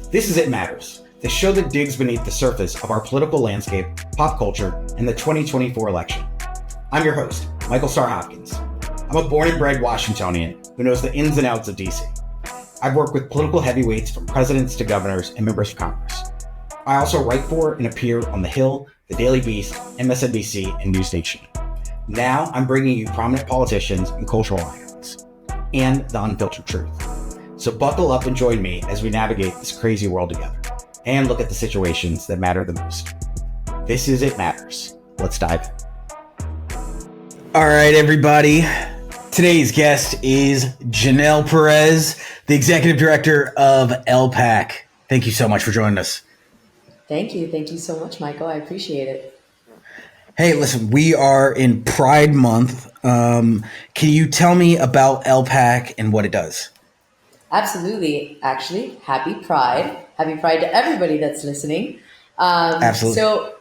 This is It Matters, the show that digs beneath the surface of our political landscape, pop culture, and the 2024 election. I'm your host, Michael Starr Hopkins. I'm a born and bred Washingtonian who knows the ins and outs of DC. I've worked with political heavyweights from presidents to governors and members of Congress. I also write for and appear on The Hill, The Daily Beast, MSNBC, and News Nation. Now I'm bringing you prominent politicians and cultural icons, and the unfiltered truth. So buckle up and join me as we navigate this crazy world together and look at the situations that matter the most. This is It Matters. Let's dive in. All right, everybody. Today's guest is Janelle Perez, the Executive Director of LPAC. Thank you so much for joining us. Thank you. Thank you so much, Michael. I appreciate it. Hey, listen, we are in Pride Month. Can you tell me about LPAC and what it does? Absolutely. Actually, happy Pride. Happy Pride to everybody that's listening. Absolutely.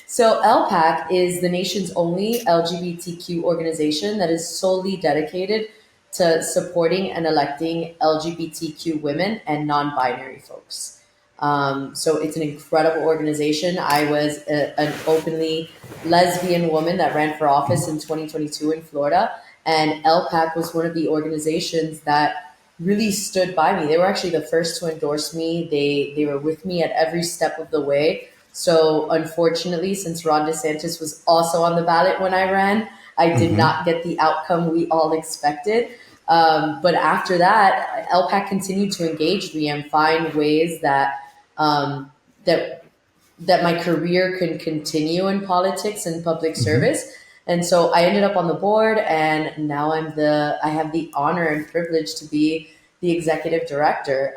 So LPAC is the nation's only LGBTQ organization that is solely dedicated to supporting and electing LGBTQ women and non-binary folks. So it's an incredible organization. I was an openly lesbian woman that ran for office in 2022 in Florida, and LPAC was one of the organizations that really stood by me. They were actually the first to endorse me. They were with me at every step of the way. So unfortunately, since Ron DeSantis was also on the ballot when I ran, I did not get the outcome we all expected. But after that, LPAC continued to engage me and find ways that that my career can continue in politics and public service. And so I ended up on the board, and now I have the honor and privilege to be the executive director,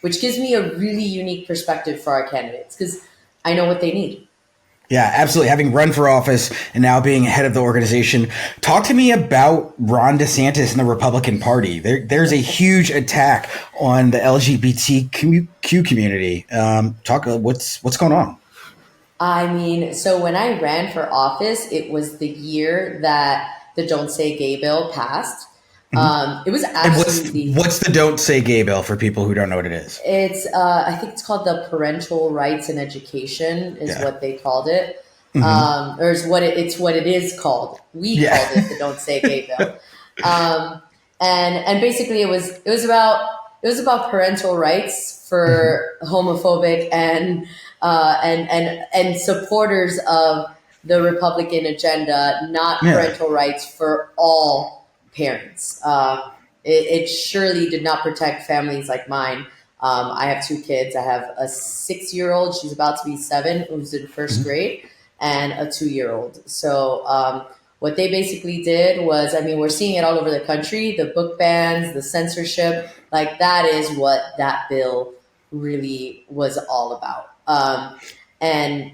which gives me a really unique perspective for our candidates because I know what they need. Yeah, absolutely. Having run for office and now being head of the organization, talk to me about Ron DeSantis and the Republican Party. There's a huge attack on the LGBTQ community. What's going on? I mean, so when I ran for office, it was the year that the Don't Say Gay bill passed. It was absolutely. What's the Don't Say Gay bill for people who don't know what it is? It's I think it's called the Parental Rights in Education is what they called it, or is what it's what it is called. We called it the Don't Say Gay bill, and basically it was about parental rights for homophobic and supporters of the Republican agenda, not parental rights for all parents. It surely did not protect families like mine. I have two kids. I have a 6-year-old, she's about to be 7, who's in first grade, and a 2-year-old. So what they basically did was, I mean, we're seeing it all over the country, the book bans, the censorship, like that is what that bill really was all about. And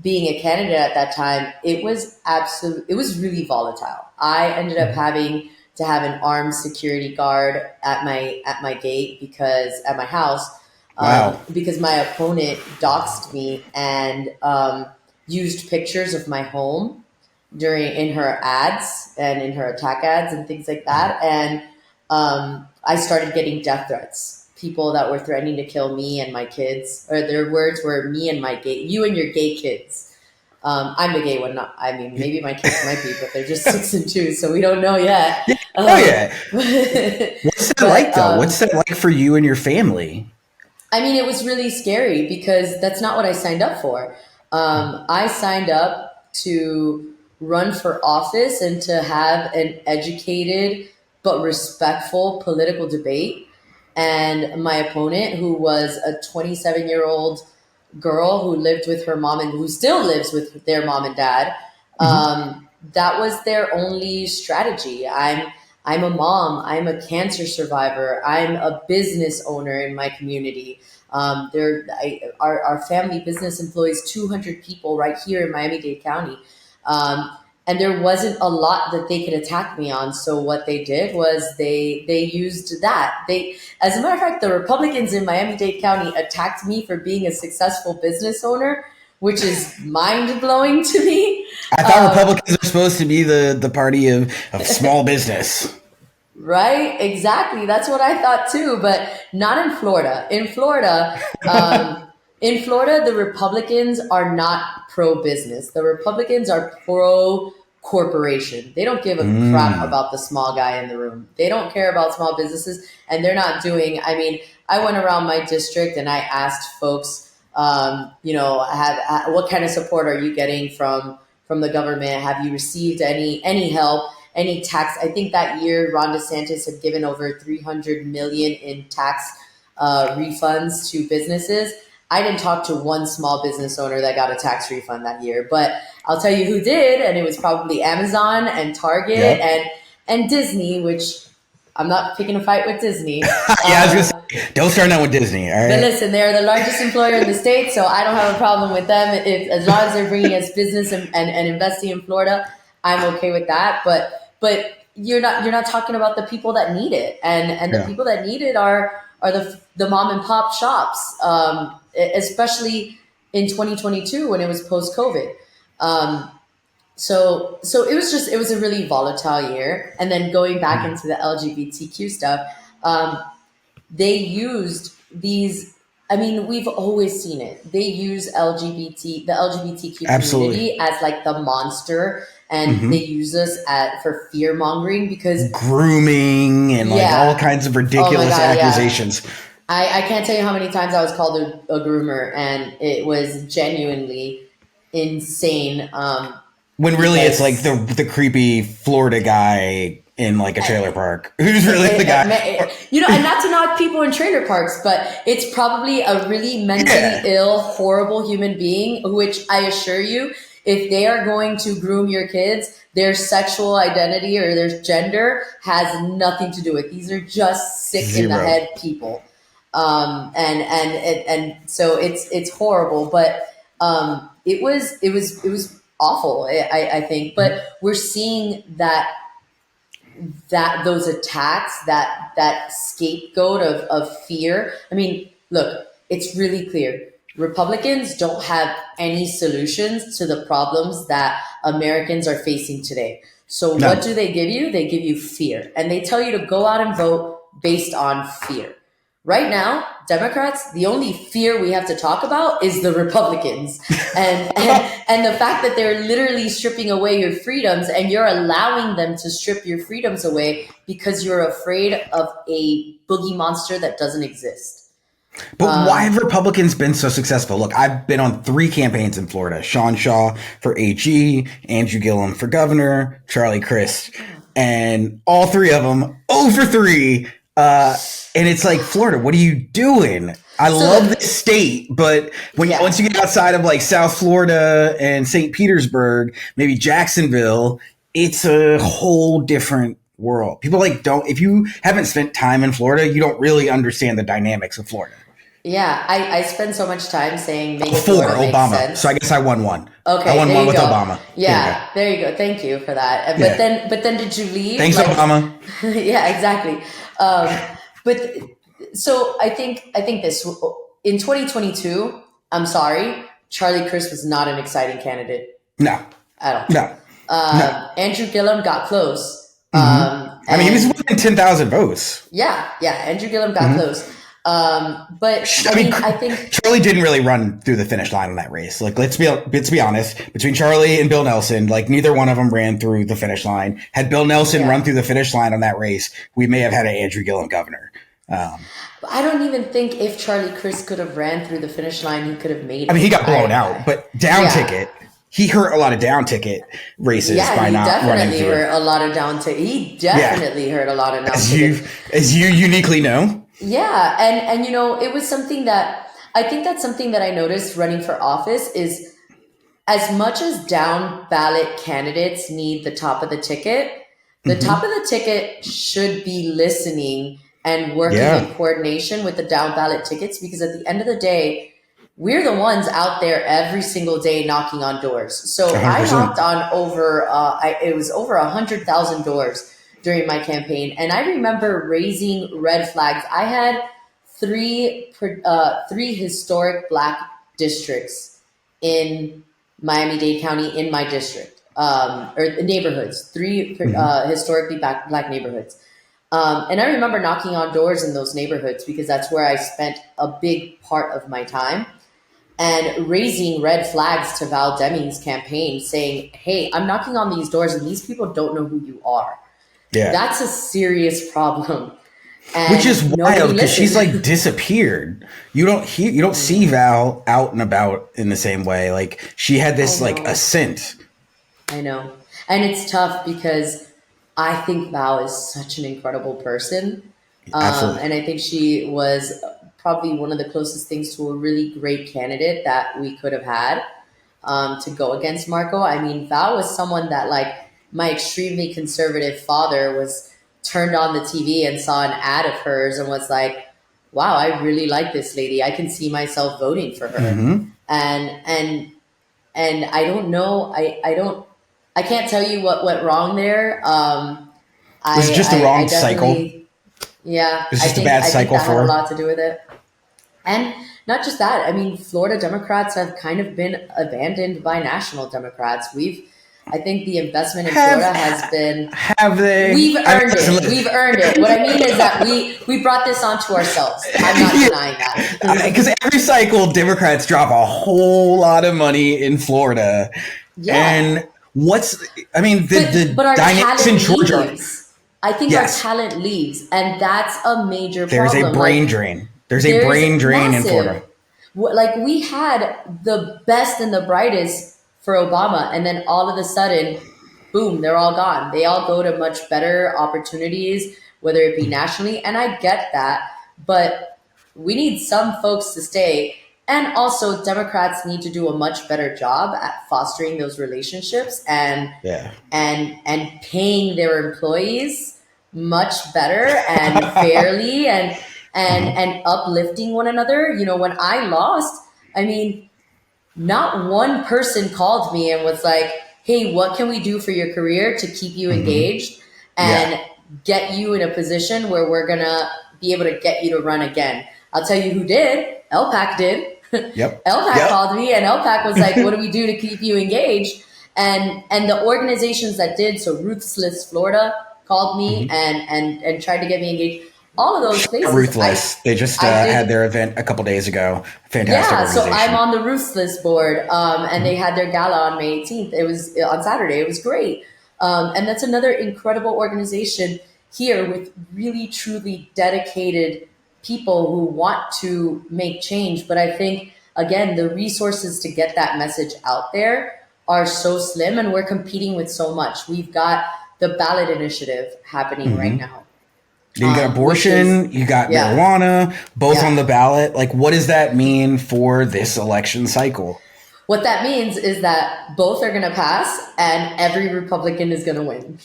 being a candidate at that time, it was really volatile. I ended up having to have an armed security guard at my gate at my house, because my opponent doxed me and used pictures of my home in her ads and in her attack ads and things like that. And I started getting death threats. People that were threatening to kill me and my kids, or their words were "me and my gay, you and your gay kids." I'm the gay one. Maybe my kids might be, but they're just 6 and 2, so we don't know yet. What's that like, though? What's that like for you and your family? I mean, it was really scary because that's not what I signed up for. I signed up to run for office and to have an educated but respectful political debate. And my opponent, who was a 27-year-old girl who lived with her mom and who still lives with their mom and dad, that was their only strategy. I'm a mom. I'm a cancer survivor. I'm a business owner in my community. Our family business employs 200 people right here in Miami-Dade County. And there wasn't a lot that they could attack me on. So what they did was they used that. As a matter of fact, the Republicans in Miami-Dade County attacked me for being a successful business owner, which is mind-blowing to me. I thought Republicans are supposed to be the party of small business. Right? Exactly. That's what I thought too, but not in Florida. In Florida, the Republicans are not pro business. The Republicans are pro corporation. They don't give a crap Mm. about the small guy in the room. They don't care about small businesses, and they're not doing. I mean, I went around my district and I asked folks, what kind of support are you getting from the government? Have you received any help? Any tax? I think that year Ron DeSantis had given over 300 million in tax refunds to businesses. I didn't talk to one small business owner that got a tax refund that year, but I'll tell you who did, and it was probably Amazon and Target Yep. and Disney, which I'm not picking a fight with Disney. Yeah, I was gonna say, don't start out with Disney. All But right. listen, they're the largest employer in the state, so I don't have a problem with them. As long as they're bringing us business and investing in Florida, I'm okay with that. But you're not talking about the people that need it, and the Yeah. people that need it are the mom and pop shops, especially in 2022 when it was post COVID. Um, so it was a really volatile year, and then going back into the LGBTQ stuff. They used these. I mean, we've always seen it. They use the LGBTQ Absolutely. community as like the monster, and they Hmm. use us for fear mongering because, Grooming and like all yeah. kinds of Oh my ridiculous God, yeah. accusations. I can't tell you how many times I was called a groomer, and it was genuinely insane. When really it's like Because the creepy Florida guy in like a trailer park who's really the guy. and not to knock people in trailer parks, but it's probably a really mentally Yeah. ill, horrible human being, which I assure you, if they are going to groom your kids, their sexual identity or their gender has nothing to do with it. These are just sick in the Zero. head people. And so it's horrible, but it was awful, I think. But we're seeing that those attacks, that scapegoat of fear. I mean, look, it's really clear. Republicans don't have any solutions to the problems that Americans are facing today. So what No. do they give you? They give you fear. And they tell you to go out and vote based on fear. Right now, Democrats, the only fear we have to talk about is the Republicans. And the fact that they're literally stripping away your freedoms, and you're allowing them to strip your freedoms away because you're afraid of a boogie monster that doesn't exist. But why have Republicans been so successful? Look, I've been on 3 campaigns in Florida: Sean Shaw for AG, Andrew Gillum for governor, Charlie Crist, and all 3 of them 0 for 3. And it's like, Florida, what are you doing? I love this state, but once you get outside of like South Florida and St. Petersburg, maybe Jacksonville, it's a whole different world. People if you haven't spent time in Florida, you don't really understand the dynamics of Florida. Yeah, I spend so much time saying make For Florida make Obama. sense. So I guess I won one. Okay, I won there one you with go. Obama. Yeah, there you go. Thank you for that. But then did you leave? Thanks, Obama. Yeah, exactly. But so I think this in 2022. I'm sorry, Charlie Crist was not an exciting candidate No. at all. No. No. Andrew Gillum got close. I mean, he was within 10,000 votes. Yeah, Andrew Gillum got close. But I think Charlie didn't really run through the finish line in that race. Like, let's be honest. Between Charlie and Bill Nelson, like neither one of them ran through the finish line. Had Bill Nelson run through the finish line on that race, we may have had an Andrew Gillum governor. I don't even think if Charlie Crist could have ran through the finish line, he could have made it. I mean, he got blown out, but down ticket. He hurt a lot of down ticket races by not running through. He definitely hurt a lot of down ticket. As you uniquely know. Yeah, and it was something that I think that's something that I noticed running for office is as much as down ballot candidates need the top of the ticket, the top of the ticket should be listening and working in coordination with the down ballot tickets, because at the end of the day, we're the ones out there every single day knocking on doors. So 100%. I knocked on it was over 100,000 doors during my campaign. And I remember raising red flags. I had three historic Black districts in Miami-Dade County in my district, or neighborhoods, 3 historically Black neighborhoods. And I remember knocking on doors in those neighborhoods because that's where I spent a big part of my time, and raising red flags to Val Deming's campaign saying, hey, I'm knocking on these doors and these people don't know who you are. Yeah. That's a serious problem. And which is wild because she's listened. like disappeared. You don't see Val out and about in the same way. Like she had this like ascent. I know. And it's tough because I think Val is such an incredible person. Absolutely. And I think she was probably one of the closest things to a really great candidate that we could have had to go against Marco. I mean, Val was someone that, like, my extremely conservative father was turned on the TV and saw an ad of hers and was like, wow, I really like this lady. I can see myself voting for her. Mm-hmm. And I don't know. I can't tell you what went wrong there. It was just the wrong cycle. Yeah. It was just a bad cycle I think that for had her. a lot to do with it. And not just that. I mean, Florida Democrats have kind of been abandoned by national Democrats. I think the investment in Florida has been. Have they? We've earned it. We've earned it. What I mean is that we brought this onto ourselves. I'm not denying that. Because every cycle, Democrats drop a whole lot of money in Florida. Yeah. And the dynamics in Georgia. Leaves. I think our talent leaves, and that's a major problem. There's a brain drain. There's a brain drain in Florida. Like, we had the best and the brightest for Obama, and then all of a sudden, boom, they're all gone. They all go to much better opportunities, whether it be nationally, and I get that, but we need some folks to stay. And also, Democrats need to do a much better job at fostering those relationships and paying their employees much better and fairly and uplifting one another. You know, when I lost, I mean, not one person called me and was like, hey, what can we do for your career to keep you engaged and get you in a position where we're going to be able to get you to run again? I'll tell you who did. LPAC did. LPAC called me, and LPAC was like, what do we do to keep you engaged? And the organizations that did, so Ruthless Florida called me and tried to get me engaged. All of those places. Ruthless. They just had their event a couple days ago. Fantastic organization. So I'm on the Ruthless board, and they had their gala on May 18th. It was on Saturday. It was great. And that's another incredible organization here with really, truly dedicated people who want to make change. But I think, again, the resources to get that message out there are so slim, and we're competing with so much. We've got the ballot initiative happening right now. You got abortion, you got marijuana, both on the ballot. Like, what does that mean for this election cycle? What that means is that both are going to pass and every Republican is going to win,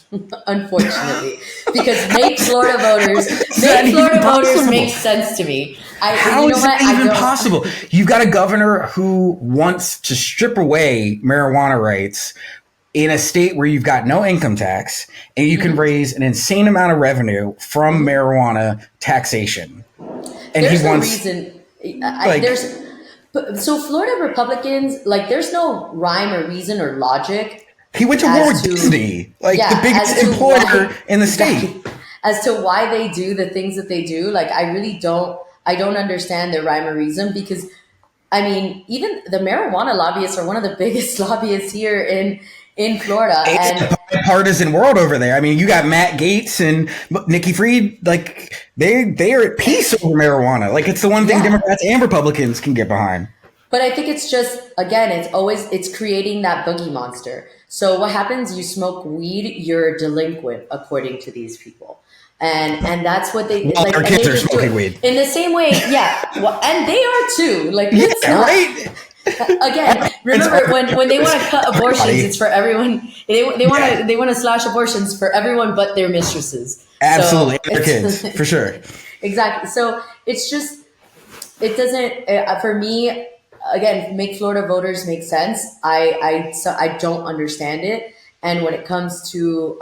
unfortunately. Because make Florida voters make sense to me. How is that even possible? You've got a governor who wants to strip away marijuana rights in a state where you've got no income tax and you can raise an insane amount of revenue from marijuana taxation. And there's no reason. So Florida Republicans, like, there's no rhyme or reason or logic. He went to war with Disney, the biggest employer in the state. As to why they do the things that they do, like, I don't understand their rhyme or reason, because, I mean, even the marijuana lobbyists are one of the biggest lobbyists here in Florida. It's a bipartisan world over there. I mean, you got Matt Gaetz and Nikki Fried, like, they are at peace over marijuana. Like, it's the one thing Democrats and Republicans can get behind. But I think it's just, again, it's creating that boogie monster. So what happens? You smoke weed, you're a delinquent, according to these people. And that's what they like. Our kids are smoking weed in the the way, Well, and they are too. Like, right? Again, remember when they want to cut abortions, it's for everyone. They want to slash abortions for everyone but their mistresses. Absolutely, so their kids for sure. Exactly. So it's just, it doesn't for me. Again, make Florida voters make sense. I don't understand it. And when it comes to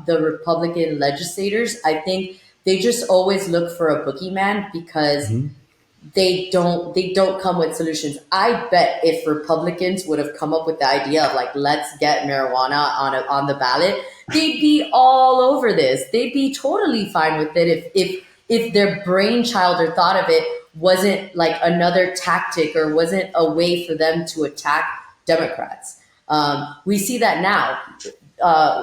the Republican legislators, I think they just always look for a boogeyman because they don't come with solutions. I bet if Republicans would have come up with the idea of like, let's get marijuana on the ballot, they'd be all over this. They'd be totally fine with it if their brainchild or thought of it wasn't like another tactic or wasn't a way for them to attack Democrats. We see that now,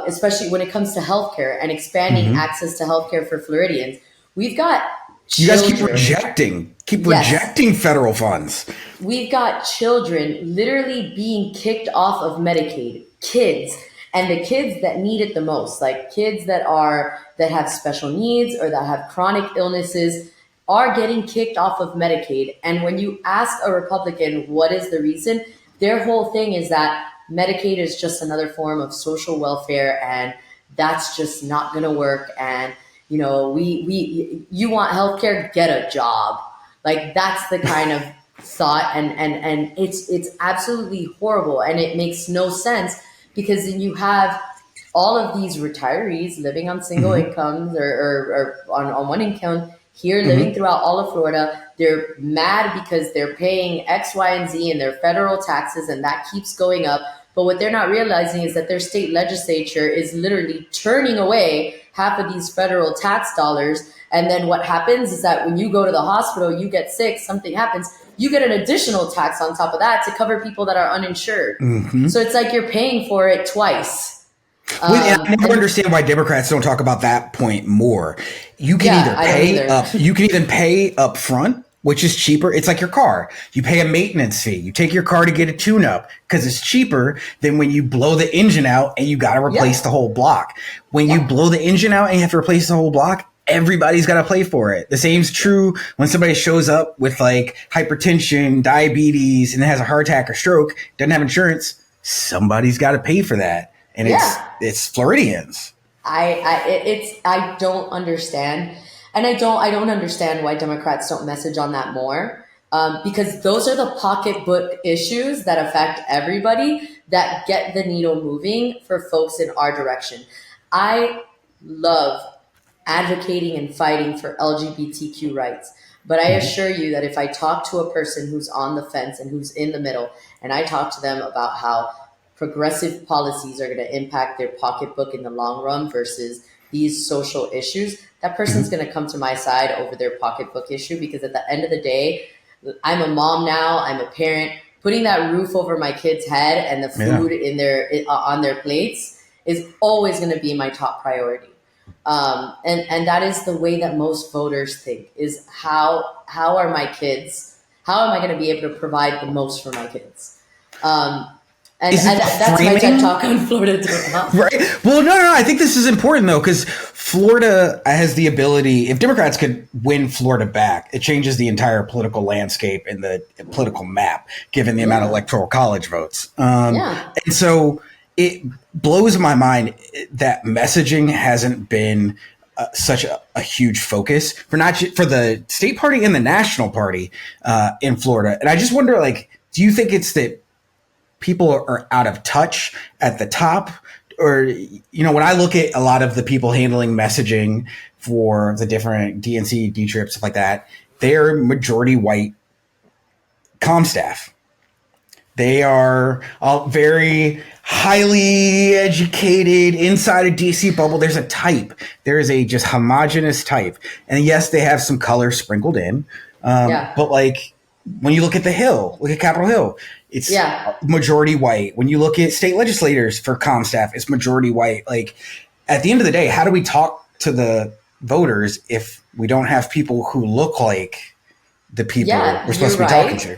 especially when it comes to healthcare and expanding access to healthcare for Floridians. We've got you guys children. keep rejecting federal funds. We've got children literally being kicked off of Medicaid, kids, and the kids that need it the most, like kids that have special needs or that have chronic illnesses, are getting kicked off of Medicaid. And when you ask a Republican what is the reason, their whole thing is that Medicaid is just another form of social welfare, and that's just not going to work. And you know, you want healthcare, get a job. Like that's the kind of thought, and it's absolutely horrible, and it makes no sense because then you have all of these retirees living on single incomes or on one income here, living throughout all of Florida. They're mad because they're paying X, Y, and Z in their federal taxes, and that keeps going up. But what they're not realizing is that their state legislature is literally turning away half of these federal tax dollars. And then what happens is that when you go to the hospital, you get sick, something happens, you get an additional tax on top of that to cover people that are uninsured. So it's like you're paying for it twice. I never understand why Democrats don't talk about that point more. You can you can either pay up front, which is cheaper. It's like your car. You pay a maintenance fee. You take your car to get a tune-up because it's cheaper than when you blow the engine out and you got to replace the whole block. When you blow the engine out and you have to replace the whole block, everybody's got to pay for it. The same's true when somebody shows up with like hypertension, diabetes, and has a heart attack or stroke, doesn't have insurance. Somebody's got to pay for that. And it's Floridians. I don't understand. And I don't understand why Democrats don't message on that more, because those are the pocketbook issues that affect everybody that get the needle moving for folks in our direction. I love advocating and fighting for LGBTQ rights, but I assure you that if I talk to a person who's on the fence and who's in the middle, and I talk to them about how progressive policies are going to impact their pocketbook in the long run versus these social issues, that person's going to come to my side over their pocketbook issue, because at the end of the day, I'm a mom now, I'm a parent. Putting that roof over my kid's head and the food on their plates is always going to be my top priority. And that is the way that most voters think, is how am I going to be able to provide the most for my kids? And that's my TED Talk on Florida. Right. Well, no. I think this is important, though, because Florida has the ability, if Democrats could win Florida back, it changes the entire political landscape and the political map, given the amount of electoral college votes. And so it blows my mind that messaging hasn't been such a huge focus for for the state party and the national party in Florida. And I just wonder, like, do you think it's that people are out of touch at the top? Or, you know, when I look at a lot of the people handling messaging for the different DNC, D-Trip, stuff like that, they're majority white comm staff. They are all very highly educated inside a DC bubble. There's a type. There is a just homogenous type. And yes, they have some color sprinkled in. But like, when you look at the Hill, look at Capitol Hill, it's majority white. When you look at state legislators for comm staff, it's majority white. Like, at the end of the day, how do we talk to the voters if we don't have people who look like the people we're supposed to be talking to?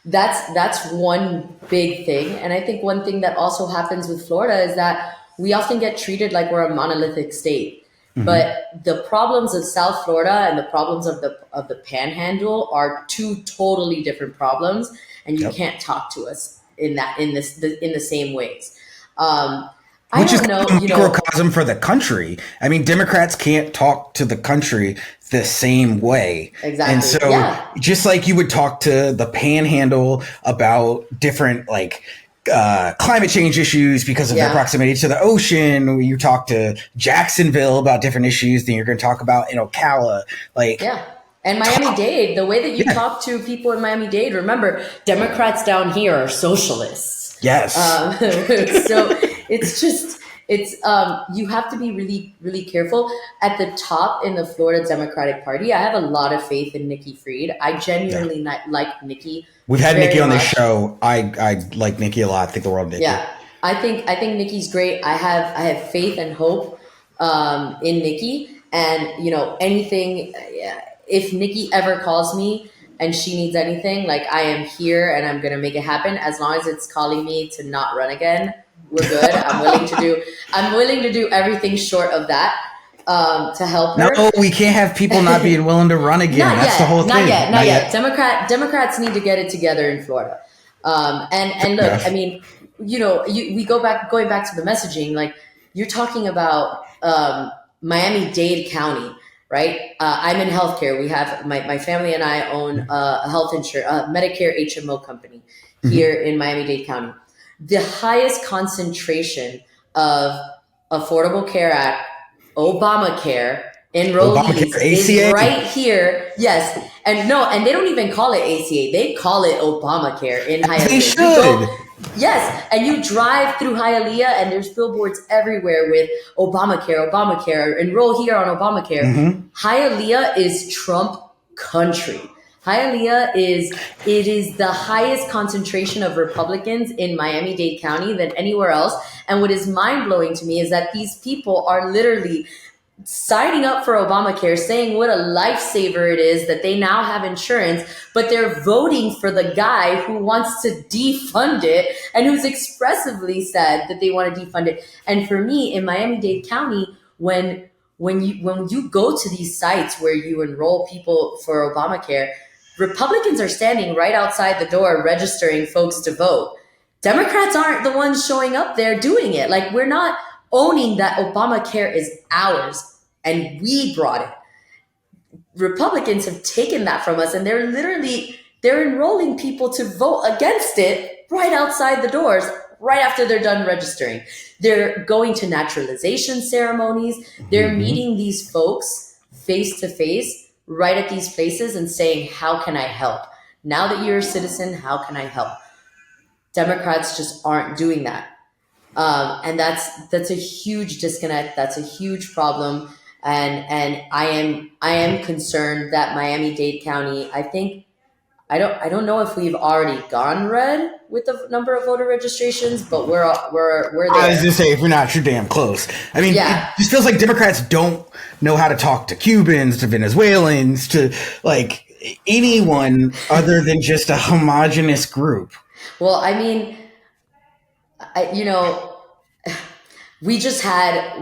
That's one big thing. And I think one thing that also happens with Florida is that we often get treated like we're a monolithic state. But the problems of South Florida and the problems of the Panhandle are two totally different problems, and you can't talk to us in the same ways. Which is a microcosm for the country. I mean, Democrats can't talk to the country the same way. Exactly. And so just like you would talk to the Panhandle about different like climate change issues because of their proximity to the ocean. You talk to Jacksonville about different issues than you're going to talk about in Ocala. Like, And Miami-Dade, the way that you talk to people in Miami-Dade, remember, Democrats down here are socialists. Yes. So you have to be really, really careful. At the top in the Florida Democratic Party, I have a lot of faith in Nikki Fried. I genuinely like Nikki. We've had Nikki on this show. I like Nikki a lot. I think the world of Nikki. Yeah, I think Nikki's great. I have faith and hope in Nikki, and anything. If Nikki ever calls me and she needs anything, like, I am here and I'm gonna make it happen. As long as it's calling me to not run again, we're good. I'm willing to do everything short of that to help her. No, we can't have people not being willing to run again. That's the whole thing. Not yet. Democrats need to get it together in Florida. And look, I mean, we going back to the messaging. Like, you're talking about Miami-Dade County. Right. I'm in healthcare. We have my family and I own a health insurance, Medicare HMO company here in Miami-Dade County. The highest concentration of Affordable Care Act, Obamacare enrollees is right here. Yes. And they don't even call it ACA. They call it Obamacare in Hialeah. They should. Yes, and you drive through Hialeah and there's billboards everywhere with Obamacare, enroll here on Obamacare. Hialeah is Trump country. Hialeah is the highest concentration of Republicans in Miami-Dade County than anywhere else. And what is mind-blowing to me is that these people are literally signing up for Obamacare, saying what a lifesaver it is that they now have insurance, but they're voting for the guy who wants to defund it and who's expressively said that they want to defund it. And for me, in Miami-Dade County, when you go to these sites where you enroll people for Obamacare, Republicans are standing right outside the door registering folks to vote. Democrats aren't the ones showing up there doing it. Like, we're not owning that Obamacare is ours and we brought it. Republicans have taken that from us and they're enrolling people to vote against it right outside the doors, right after they're done registering. They're going to naturalization ceremonies. They're meeting these folks face to face right at these places and saying, how can I help? Now that you're a citizen, how can I help? Democrats just aren't doing that. And that's a huge disconnect. That's a huge problem. And I am concerned that Miami-Dade County, I don't know if we've already gone red with the number of voter registrations, but we're there. I was gonna say, if we're not, you're damn close. I mean, It just feels like Democrats don't know how to talk to Cubans, to Venezuelans, to like anyone other than just a homogenous group. Well, I mean, we just had,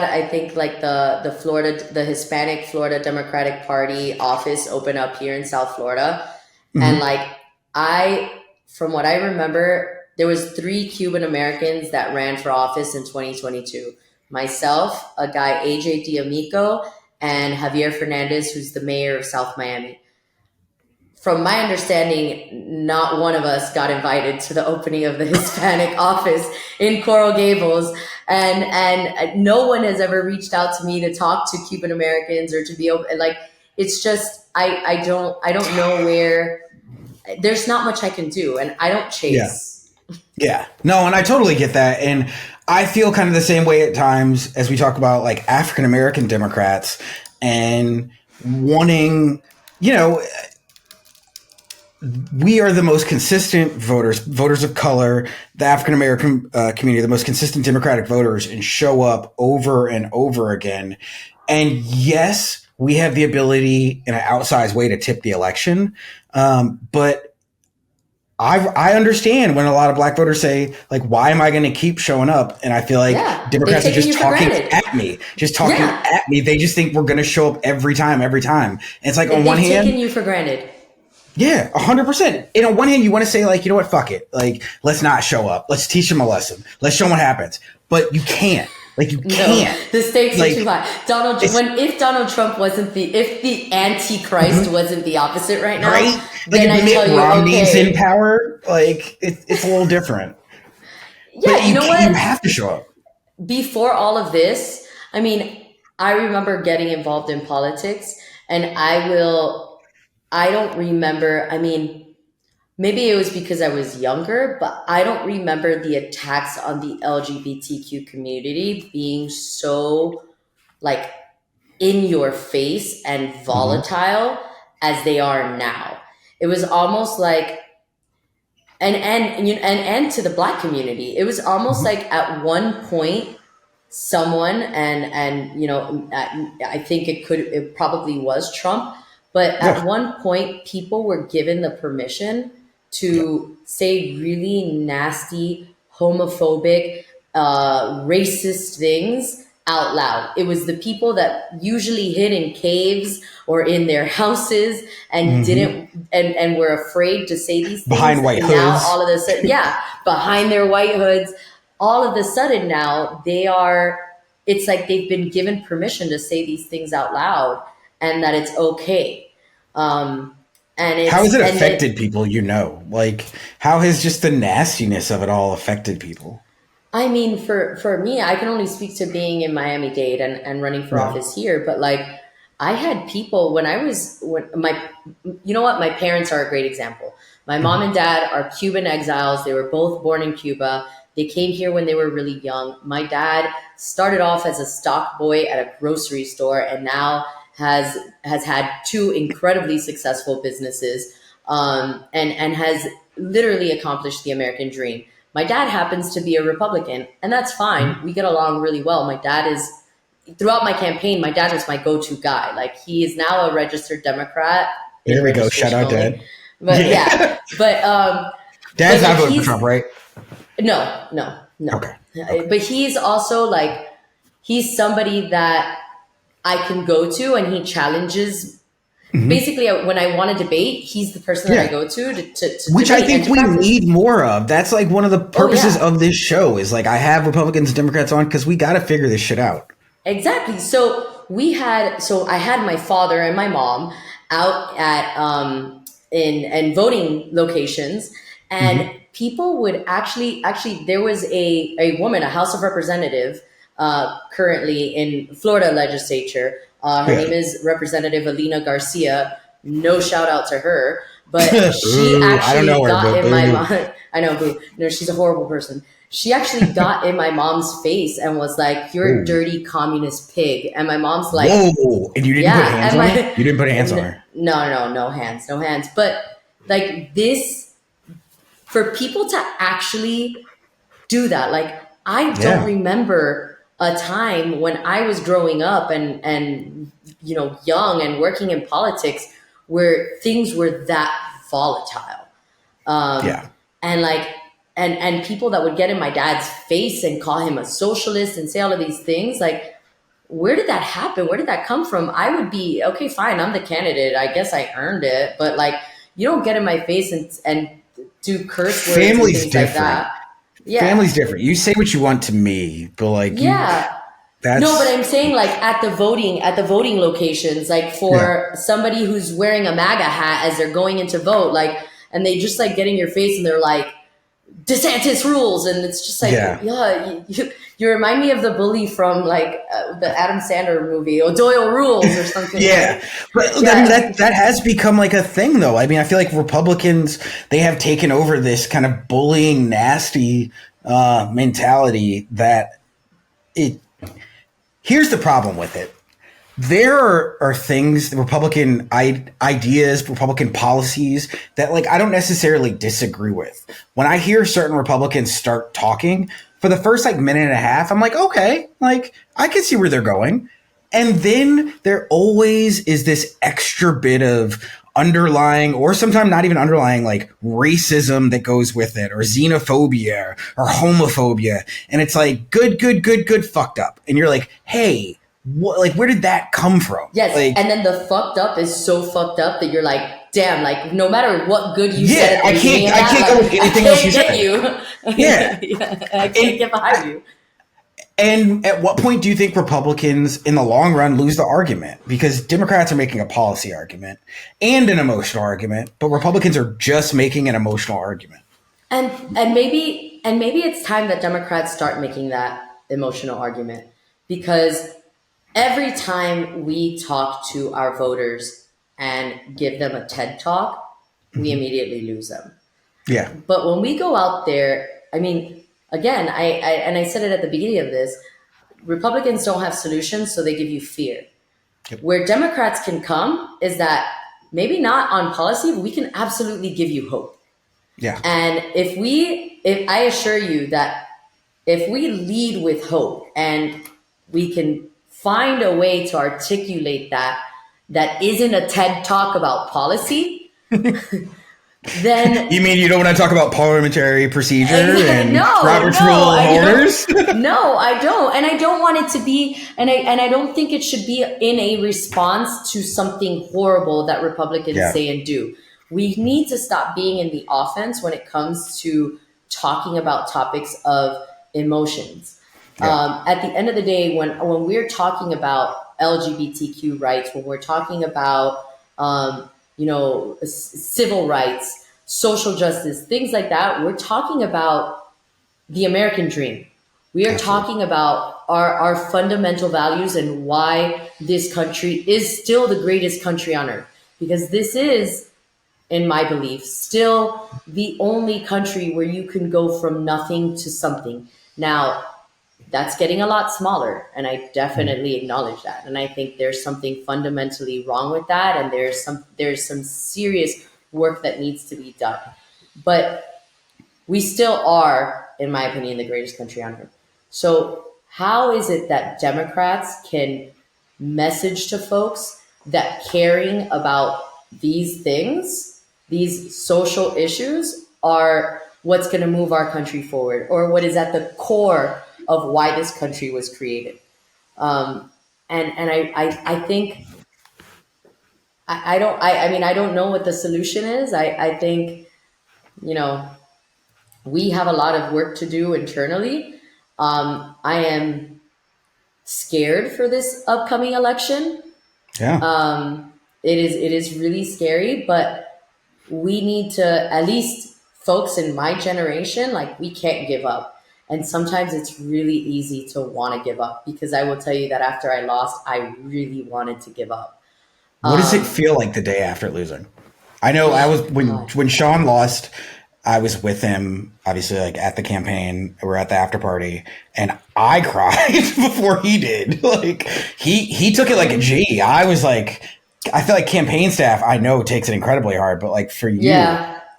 I think, like the Hispanic Florida Democratic Party office open up here in South Florida. And from what I remember, there was 3 Cuban Americans that ran for office in 2022. Myself, a guy, AJ D'Amico, and Javier Fernandez, who's the mayor of South Miami. From my understanding, not one of us got invited to the opening of the Hispanic office in Coral Gables. And no one has ever reached out to me to talk to Cuban Americans or to be open. Like, it's just, I don't know where, there's not much I can do, and I don't chase. Yeah. No, and I totally get that. And I feel kind of the same way at times as we talk about like African American Democrats and wanting, we are the most consistent voters of color, the African American community, the most consistent Democratic voters, and show up over and over again. And yes, we have the ability in an outsized way to tip the election. But I understand when a lot of black voters say, like, why am I going to keep showing up? And I feel like Democrats are just talking at me, at me. They just think we're going to show up every time. And it's like, on one hand, taking you for granted. Yeah, 100%. And on one hand, you want to say, like, you know what, fuck it. Like, let's not show up. Let's teach them a lesson. Let's show them what happens. But you can't. Like, you can't. No, the stakes are too high. If Donald Trump if the Antichrist wasn't the opposite right now, right? Then like, I tell you, Romney's in power, like, it's a little different. Yeah, but you know what? You have to show up. Before all of this, I mean, I remember getting involved in politics, And I don't remember, I mean, maybe it was because I was younger, but I don't remember the attacks on the LGBTQ community being so like in your face and Mm-hmm. volatile as they are now. It was almost like, and to the Black community, it was almost Mm-hmm. like at one point someone, and I think it probably was Trump, but Yeah. at one point people were given the permission Yeah. to say really nasty, homophobic, racist things out loud. It was the people that usually hid in caves or in their houses and Mm-hmm. didn't and were afraid to say these things. Behind white Now hoods. all of a sudden, yeah, behind their white hoods, all of a sudden now they are, it's like they've been given permission to say these things out loud and that it's okay. um and How has it's it and then affected people? Like, how has just the nastiness of it all affected people? I mean, for me, I can only speak to being in Miami-Dade and running for Yeah. office here, but like I had people when my, you know what, my parents are a great example. My mom Mm-hmm. and dad are Cuban exiles. They were both born in Cuba. They came here when they were really young. My dad started off as a stock boy at a grocery store and now has had two incredibly successful businesses, and has literally accomplished the American dream. My dad happens to be a Republican, and that's fine. We get along really well. My dad is, throughout my campaign, my dad was my go-to guy. Like he is now a registered Democrat in There we go. Shout registration out, only. Dad. But yeah, Yeah. but Dad's like not voting for he's, Trump, right? no, no, no. Okay. Okay. But he's also like, he's somebody that I can go to, and he challenges. Hmm. Basically, when I want to debate, he's the person that I Yeah. go to Which I debate and think to we practice. need more of. That's like one of the Oh purposes yeah, of this show is like I have Republicans and Democrats on because we got to figure this shit out. exactly. So I had my father and my mom out at in voting locations, and Hmm. people would actually there was a woman, a House of Representative, currently in Florida legislature. Her Yeah. name is Representative Alina Garcia. No shout out to her, but she Ooh, I don't actually know her, got but in my boo. mom. I know, boo. No, she's a horrible person. She actually got in my mom's face and was like, "You're a Ooh. dirty communist pig." And my mom's like, Whoa. And you didn't put "Yeah." hands And on her? my You didn't put hands on her. no hands, no hands. But like this, for people to actually do that, like I don't Yeah. remember a time when I was growing up and young and working in politics where things were that volatile. um, Yeah. and like and people that would get in my dad's face and call him a socialist and say all of these things, like where did that happen, where did that come from? I would be okay, fine, I'm the candidate, I guess I earned it, but like you don't get in my face and do curse words and Family's things like different. that. Yeah, Family's different. You say what you want to me, but like you, yeah. No, but that's, I'm saying like at the voting locations, like yeah. for somebody who's wearing a MAGA hat as they're going into vote, like, and they just like get in your face and they're like, DeSantis rules, and it's just like, Yeah. yeah, you remind me of the bully from like the Adam Sandler movie, O'Doyle rules or something Yeah, like, but I mean yeah, that has become like a thing, though. I mean, I feel like Republicans they have taken over this kind of bullying, nasty mentality. That it here's the problem with it. There are things, Republican ideas, Republican policies that like I don't necessarily disagree with. When I hear certain Republicans start talking for the first like minute and a half, I'm like, okay, like I can see where they're going. And then there always is this extra bit of underlying or sometimes not even underlying like racism that goes with it or xenophobia or homophobia. And it's like good, fucked up. And you're like, hey, what, like where did that come from? yes, Like, and then the fucked up is so fucked up that you're like, damn, like no matter what good you said yeah, at the beginning of I that, can't go with like I anything else you can't get said. you. Yeah. Yeah, I can't And get behind you. and at what point do you think Republicans in the long run lose the argument? Because Democrats are making a policy argument and an emotional argument, but Republicans are just making an emotional argument. And maybe it's time that Democrats start making that emotional argument, because every time we talk to our voters and give them a TED talk, we immediately lose them. Yeah. But when we go out there, I mean, again, I said it at the beginning of this, Republicans don't have solutions, so they give you fear. Yep. Where Democrats can come is that maybe not on policy, but we can absolutely give you hope. Yeah. And if I assure you that if we lead with hope and we can find a way to articulate that isn't a TED talk about policy, then You mean you don't want to talk about parliamentary procedure and no, Robert's no, Rule I of Orders? no, I don't, and I don't want it to be, and I don't think it should be in a response to something horrible that Republicans say and do. We need to stop being in the offense when it comes to talking about topics of emotions. At the end of the day, when we're talking about LGBTQ rights, when we're talking about civil rights, social justice, things like that, we're talking about the American dream. We are talking about our fundamental values and why this country is still the greatest country on earth. Because this is, in my belief, still the only country where you can go from nothing to something. Now, that's getting a lot smaller, and I definitely acknowledge that. And I think there's something fundamentally wrong with that, and there's some serious work that needs to be done. But we still are, in my opinion, the greatest country on earth. So how is it that Democrats can message to folks that caring about these things, these social issues, are what's going to move our country forward, or what is at the core of why this country was created? And I think I don't know what the solution is. I think, we have a lot of work to do internally. I am scared for this upcoming election. Yeah. It is really scary, but we need to, at least folks in my generation, like, we can't give up. And sometimes it's really easy to want to give up, because I will tell you that after I lost, I really wanted to give up. What does it feel like the day after losing? I know I was when Sean lost, I was with him, obviously, like at the campaign. We're at the after party, and I cried before he did. Like he took it like a G. I was like, I feel like campaign staff, I know, takes it incredibly hard, but like for you,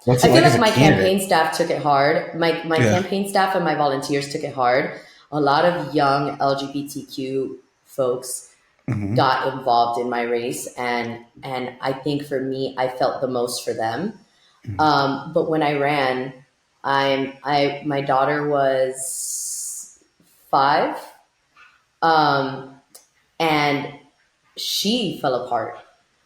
what's it I feel like like my as a candidate? campaign staff took it hard. My campaign staff and my volunteers took it hard. A lot of young LGBTQ folks got involved in my race, and I think for me, I felt the most for them. But when I ran, my daughter was 5, and she fell apart.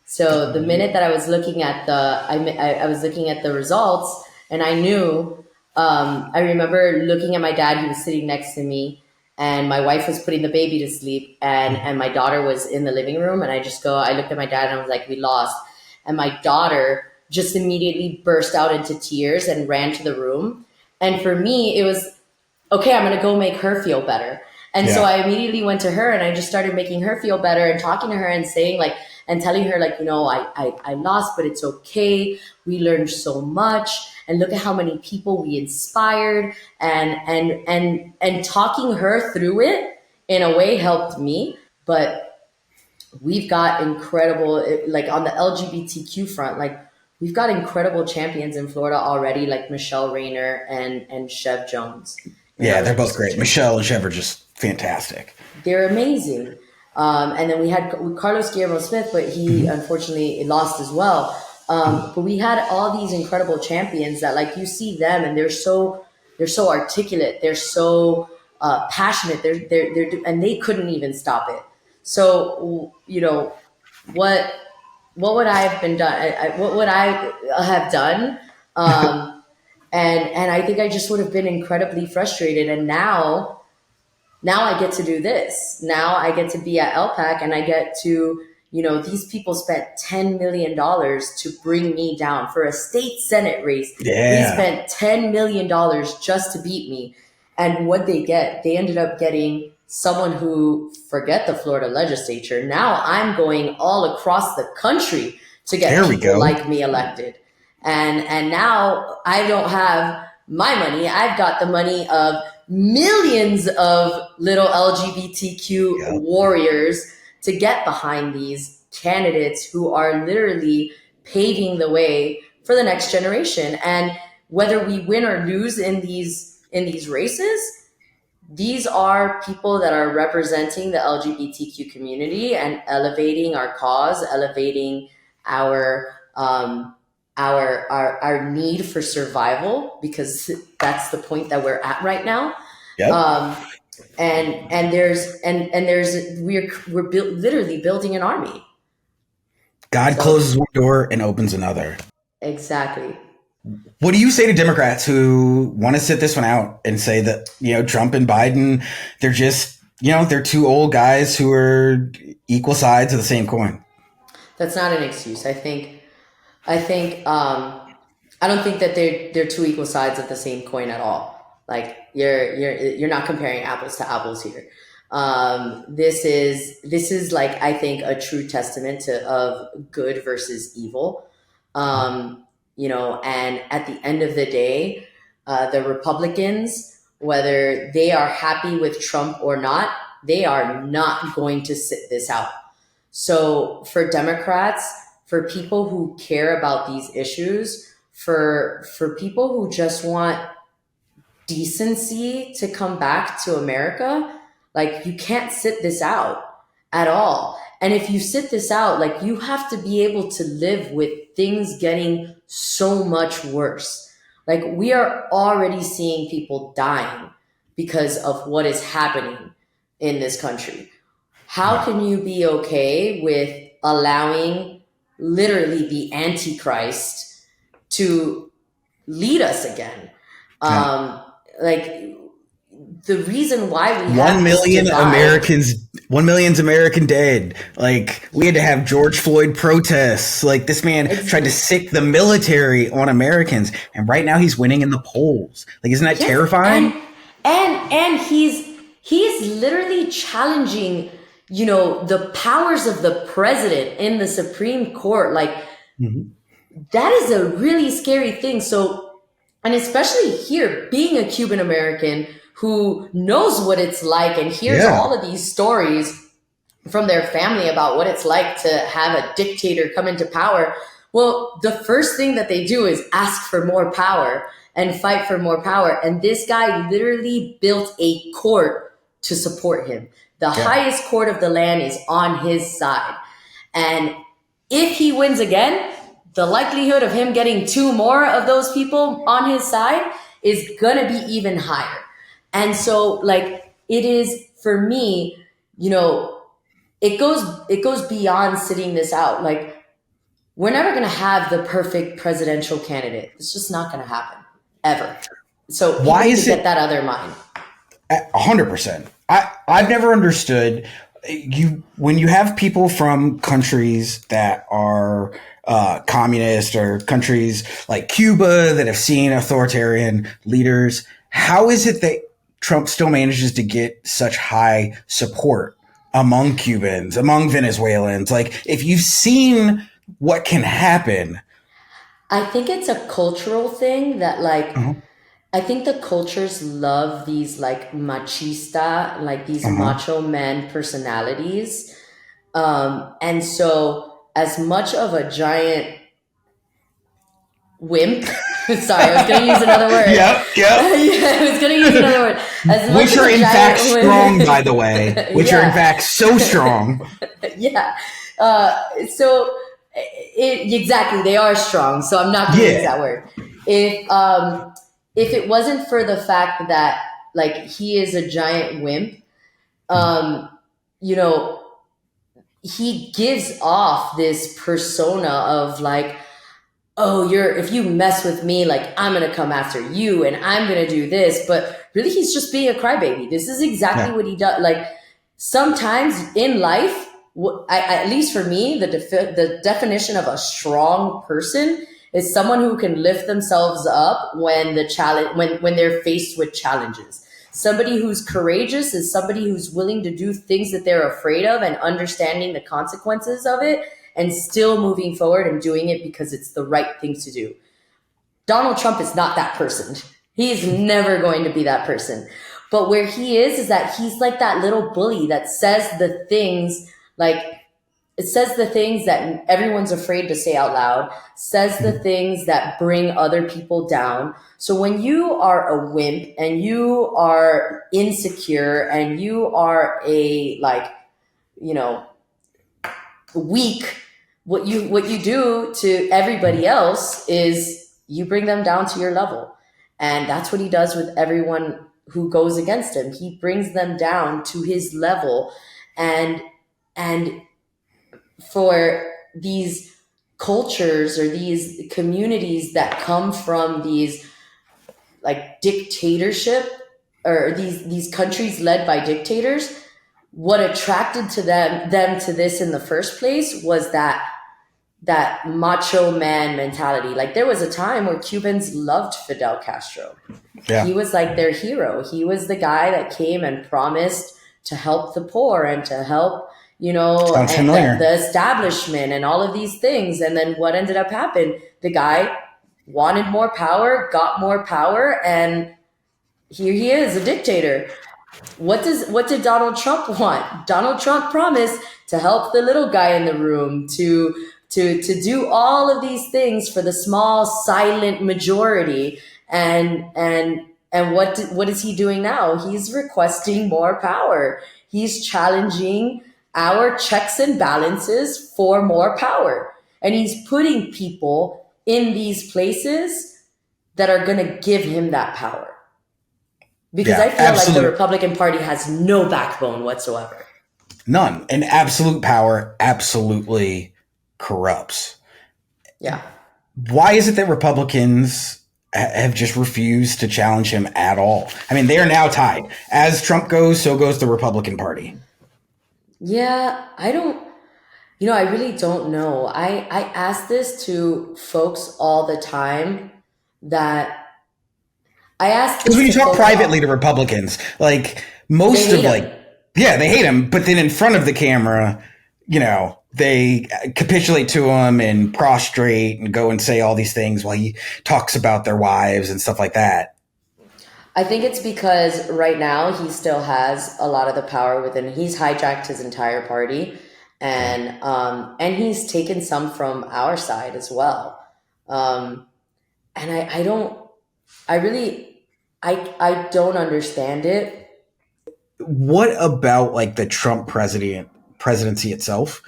So the minute that I was looking at I was looking at the results, and I knew. I remember looking at my dad. He was sitting next to me, and my wife was putting the baby to sleep, and my daughter was in the living room. And I looked at my dad, and I was like, "We lost." And my daughter just immediately burst out into tears and ran to the room. And for me, it was, okay, I'm going to go make her feel better. And so I immediately went to her, and I just started making her feel better and talking to her and saying, like, and telling her, like, I lost, but it's okay. We learned so much, and look at how many people we inspired, and talking her through it in a way helped me. But we've got incredible, like, on the LGBTQ front, like, we've got incredible champions in Florida already, like Michelle Rayner and Chev Jones. Yeah, they're both great. Michelle and Chev are just fantastic. They're amazing. And then we had Carlos Guillermo Smith, but he unfortunately lost as well. But we had all these incredible champions that, like, you see them, and they're so articulate, they're so passionate, and they couldn't even stop it. So, what would I have been done? What would I have done? And I think I just would have been incredibly frustrated. And now I get to do this. Now I get to be at LPAC, and I get to, these people spent $10 million to bring me down for a state Senate race. Yeah. They spent $10 million just to beat me. And what they get, they ended up getting someone who, forget the Florida legislature, now I'm going all across the country to get people like me elected. And now I don't have my money. I've got the money of millions of little LGBTQ warriors to get behind these candidates who are literally paving the way for the next generation. And whether we win or lose in these races, these are people that are representing the LGBTQ community and elevating our cause, elevating our need for survival, because that's the point that we're at right now. Yep. We're literally building an army. God closes one door and opens another. Exactly. What do you say to Democrats who want to sit this one out and say that, Trump and Biden, they're just, they're two old guys who are equal sides of the same coin? That's not an excuse. I don't think that they're two equal sides of the same coin at all. Like you're not comparing apples to apples here. This is like, I think, a true testament of good versus evil. And at the end of the day, the Republicans, whether they are happy with Trump or not, they are not going to sit this out. So for Democrats, for people who care about these issues, for people who just want decency to come back to America, like, you can't sit this out at all. And if you sit this out, like, you have to be able to live with things getting so much worse. Like, we are already seeing people dying because of what is happening in this country. How can you be okay with allowing literally the Antichrist to lead us again? The reason why we have 1 million American dead. Like, we had to have George Floyd protests. Like, this man tried to sick the military on Americans, and right now he's winning in the polls. Like, isn't that terrifying? And he's literally challenging, the powers of the president in the Supreme Court. Like, that is a really scary thing. So, and especially here, being a Cuban American who knows what it's like and hears all of these stories from their family about what it's like to have a dictator come into power. Well, the first thing that they do is ask for more power and fight for more power. And this guy literally built a court to support him. The highest court of the land is on his side. And if he wins again, the likelihood of him getting two more of those people on his side is going to be even higher. And so, like, it is, for me, it goes beyond sitting this out. Like, we're never going to have the perfect presidential candidate. It's just not going to happen, ever. So why is it get that other mind? 100%. I've never understood when you have people from countries that are communist, or countries like Cuba that have seen authoritarian leaders. How is it that Trump still manages to get such high support among Cubans, among Venezuelans? Like, if you've seen what can happen. I think it's a cultural thing that, like, I think the cultures love these, like, machista, like these macho men personalities. And so, as much of a giant wimp, sorry, I was going to use another word. Yeah, I was going to use another word. Which are in fact strong, by the way. Which are in fact so strong. Exactly, they are strong. So I'm not going to use that word. If it wasn't for the fact that, like, he is a giant wimp, he gives off this persona of, like, oh, if you mess with me, like, I'm going to come after you and I'm going to do this. But really, he's just being a crybaby. This is exactly what he does. Like, sometimes in life, at least for me, the definition of a strong person is someone who can lift themselves up when when they're faced with challenges. Somebody who's courageous is somebody who's willing to do things that they're afraid of and understanding the consequences of it and still moving forward and doing it because it's the right thing to do. Donald Trump is not that person. He is never going to be that person. But where he is that he's like that little bully that says the things that everyone's afraid to say out loud, says the things that bring other people down. So when you are a wimp and you are insecure and you are weak, what you do to everybody else is you bring them down to your level. And that's what he does with everyone who goes against him. He brings them down to his level. And for these cultures or these communities that come from these like dictatorship or these countries led by dictators, what attracted to them to this in the first place was that macho man mentality. Like there was a time where Cubans loved Fidel Castro. Yeah. He was like their hero. He was the guy that came and promised to help the poor and to help, the establishment and all of these things. And then what ended up happening? The guy wanted more power, got more power, and here he is, a dictator. What did Donald Trump want? Donald Trump promised to help the little guy in the room, to do all of these things for the small silent majority. And what is he doing now? He's requesting more power. He's challenging our checks and balances for more power. And he's putting people in these places that are going to give him that power. Because I feel like the Republican Party has no backbone whatsoever. None. And absolute power absolutely corrupts. Yeah. Why is it that Republicans have just refused to challenge him at all? I mean, they are now tied. As Trump goes, so goes the Republican Party. Yeah, I really don't know. I ask this to folks all the time that I ask. Because when you talk privately to Republicans, like most of they hate him. But then in front of the camera, they capitulate to him and prostrate and go and say all these things while he talks about their wives and stuff like that. I think it's because right now he still has a lot of the power within. He's hijacked his entire party, and he's taken some from our side as well. And I don't understand it. What about like the Trump presidency itself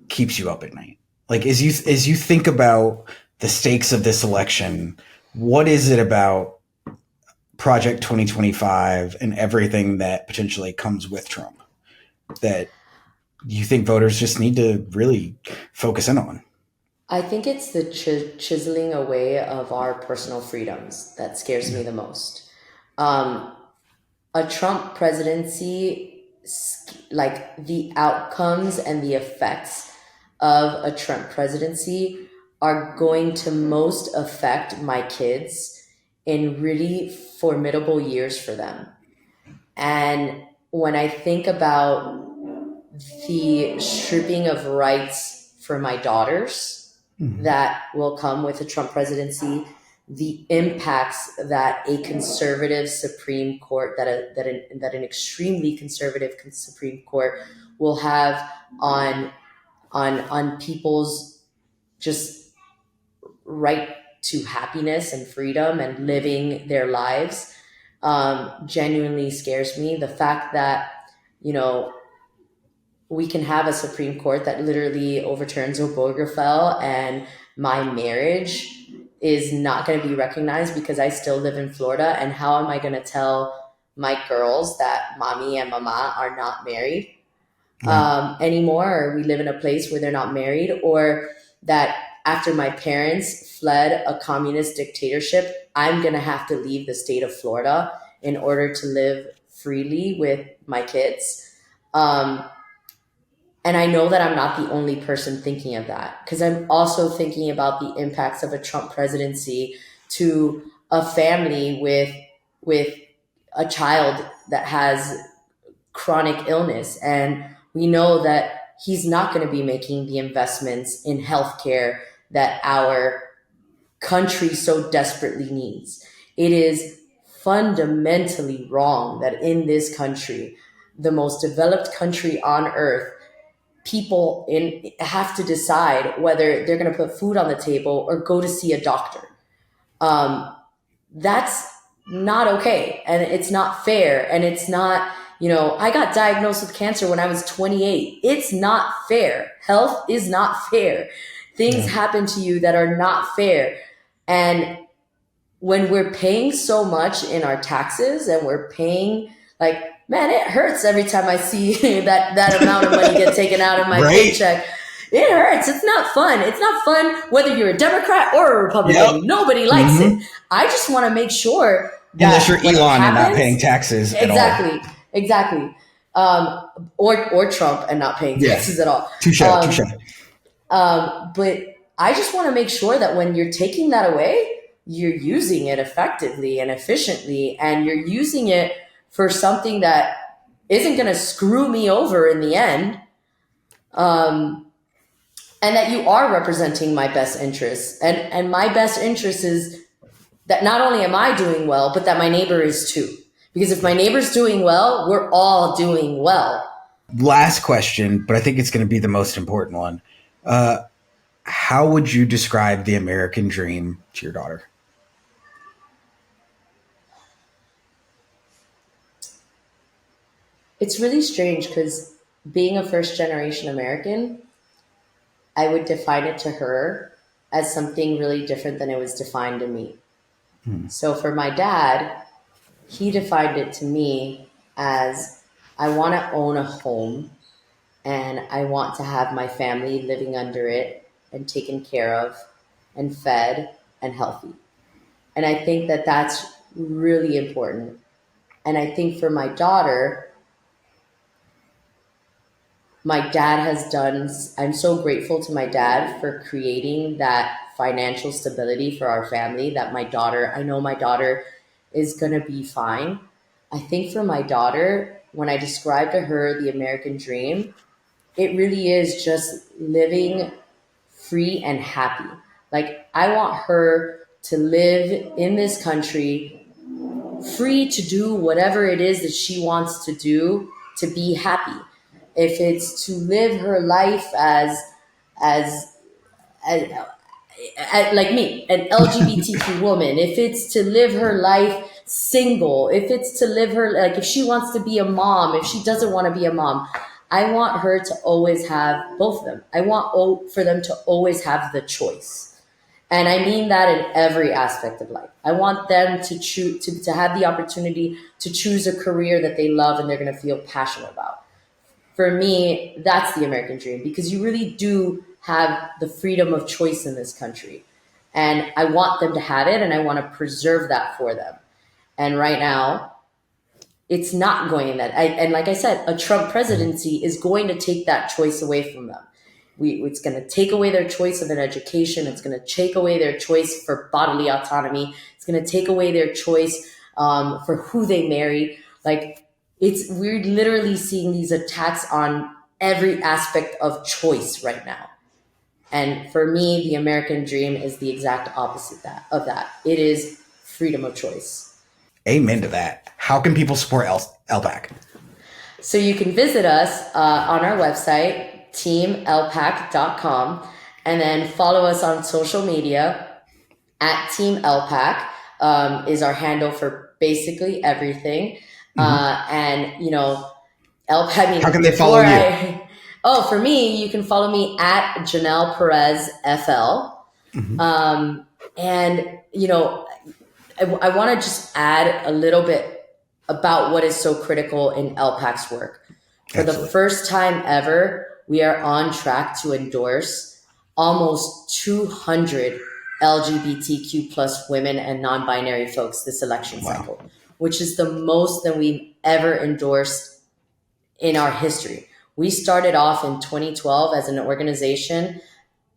keeps you up at night? Like as you think about the stakes of this election, what is it about Project 2025 and everything that potentially comes with Trump that you think voters just need to really focus in on? I think it's the chiseling away of our personal freedoms that scares me the most. A Trump presidency, like the outcomes and the effects of a Trump presidency are going to most affect my kids in really formidable years for them. And when I think about the stripping of rights for my daughters that will come with a Trump presidency, the impacts that a conservative Supreme Court, that an extremely conservative Supreme Court will have on people's just right to happiness and freedom and living their lives, genuinely scares me. The fact that, we can have a Supreme Court that literally overturns Obergefell and my marriage is not going to be recognized because I still live in Florida. And how am I going to tell my girls that mommy and mama are not married anymore? Or we live in a place where they're not married, or that after my parents fled a communist dictatorship, I'm going to have to leave the state of Florida in order to live freely with my kids. And I know that I'm not the only person thinking of that, because I'm also thinking about the impacts of a Trump presidency to a family with a child that has chronic illness, and we know that he's not going to be making the investments in healthcare that our country so desperately needs. It is fundamentally wrong that in this country, the most developed country on earth, people have to decide whether they're going to put food on the table or go to see a doctor. That's not okay, and it's not fair, and it's not, I got diagnosed with cancer when I was 28. It's not fair. Health is not fair. Things happen to you that are not fair. And when we're paying so much in our taxes, and we're paying, like, man, it hurts every time I see that amount of money get taken out of my paycheck. It hurts. It's not fun. It's not fun whether you're a Democrat or a Republican. Yep. Nobody likes it. I just want to make sure that unless you're Elon and not paying taxes at all. Exactly. Or Trump and not paying taxes at all. Touche. But I just want to make sure that when you're taking that away, you're using it effectively and efficiently, and you're using it for something that isn't going to screw me over in the end. And that you are representing my best interests. And my best interest is that not only am I doing well, but that my neighbor is too. Because if my neighbor's doing well, we're all doing well. Last question, but I think it's going to be the most important one. How would you describe the American dream to your daughter? It's really strange because being a first generation American, I would define it to her as something really different than it was defined to me. So for my dad, he defined it to me as, I want to own a home, and I want to have my family living under it and taken care of and fed and healthy. And I think that that's really important. And I think for my daughter, my dad has done, I'm so grateful to my dad for creating that financial stability for our family, that I know my daughter is going to be fine. I think for my daughter, when I describe to her the American dream, it really is just living free and happy. Like, I want her to live in this country free to do whatever it is that she wants to do to be happy. If it's to live her life as like me, an LGBTQ woman, if it's to live her life single, if it's to live her, like, if she wants to be a mom, if she doesn't want to be a mom, I want her to always have both of them. I want for them to always have the choice. And I mean that in every aspect of life. I want them to choose, to have the opportunity to choose a career that they love and they're going to feel passionate about. For me, that's the American dream, because you really do have the freedom of choice in this country. And I want them to have it, and I want to preserve that for them. And right now, it's not going in that. And like I said, a Trump presidency is going to take that choice away from them. It's going to take away their choice of an education. It's going to take away their choice for bodily autonomy. It's going to take away their choice for who they marry. Like, we're literally seeing these attacks on every aspect of choice right now. And for me, the American dream is the exact opposite of that. It is freedom of choice. Amen to that. How can people support LPAC? So you can visit us on our website, teamlpac.com, and then follow us on social media at Team LPAC is our handle for basically everything. And, LPAC. How can they follow you? For me, you can follow me at Janelle Perez FL. And, I want to just add a little bit about what is so critical in LPAC's work. For the first time ever, we are on track to endorse almost 200 LGBTQ plus women and non-binary folks this election cycle, which is the most that we've ever endorsed in our history. We started off in 2012 as an organization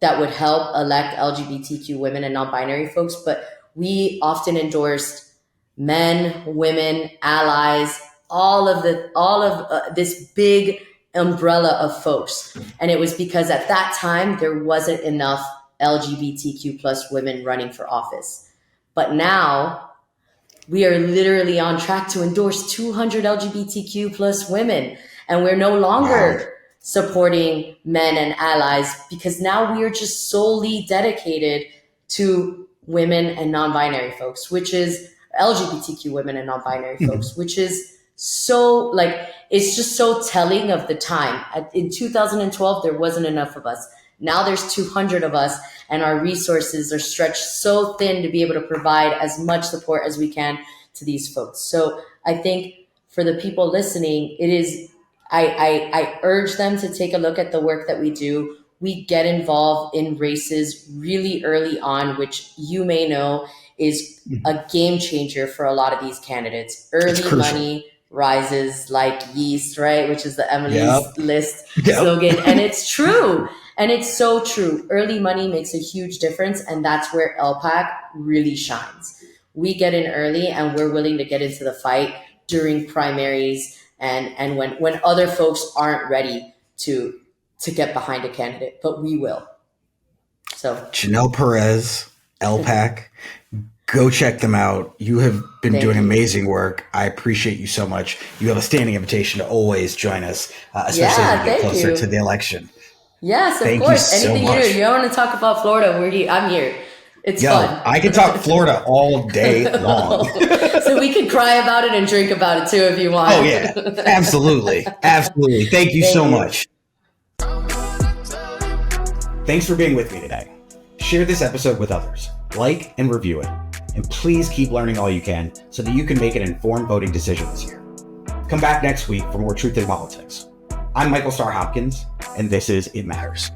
that would help elect LGBTQ women and non-binary folks, but we often endorsed men, women, allies, all of this big umbrella of folks. And it was because at that time, there wasn't enough LGBTQ plus women running for office. But now we are literally on track to endorse 200 LGBTQ plus women. And we're no longer supporting men and allies because now we are just solely dedicated to women and non-binary folks, which is LGBTQ women and non-binary folks, which is so it's just so telling of the time. In 2012, there wasn't enough of us. Now there's 200 of us, and our resources are stretched so thin to be able to provide as much support as we can to these folks. So I think for the people listening, it is, I urge them to take a look at the work that we do. We get involved in races really early on, which you may know is a game changer for a lot of these candidates. Early money rises like yeast, right? Which is the Emily's List slogan. And it's true. And it's so true. Early money makes a huge difference. And that's where LPAC really shines. We get in early and we're willing to get into the fight during primaries and when other folks aren't ready to get behind a candidate, but we will. So Janelle Perez, LPAC, go check them out. You have been doing amazing work. I appreciate you so much. You have a standing invitation to always join us, especially as we get closer to the election. Yes, of course. Anything you do. You want to talk about Florida? I'm here. It's fun. I can talk Florida all day long. So we can cry about it and drink about it too if you want. Oh yeah, absolutely. Absolutely. Thank you so much. Thanks for being with me today. Share this episode with others, like and review it, and please keep learning all you can so that you can make an informed voting decision this year. Come back next week for more Truth in Politics. I'm Michael Starr Hopkins, and this is It Matters.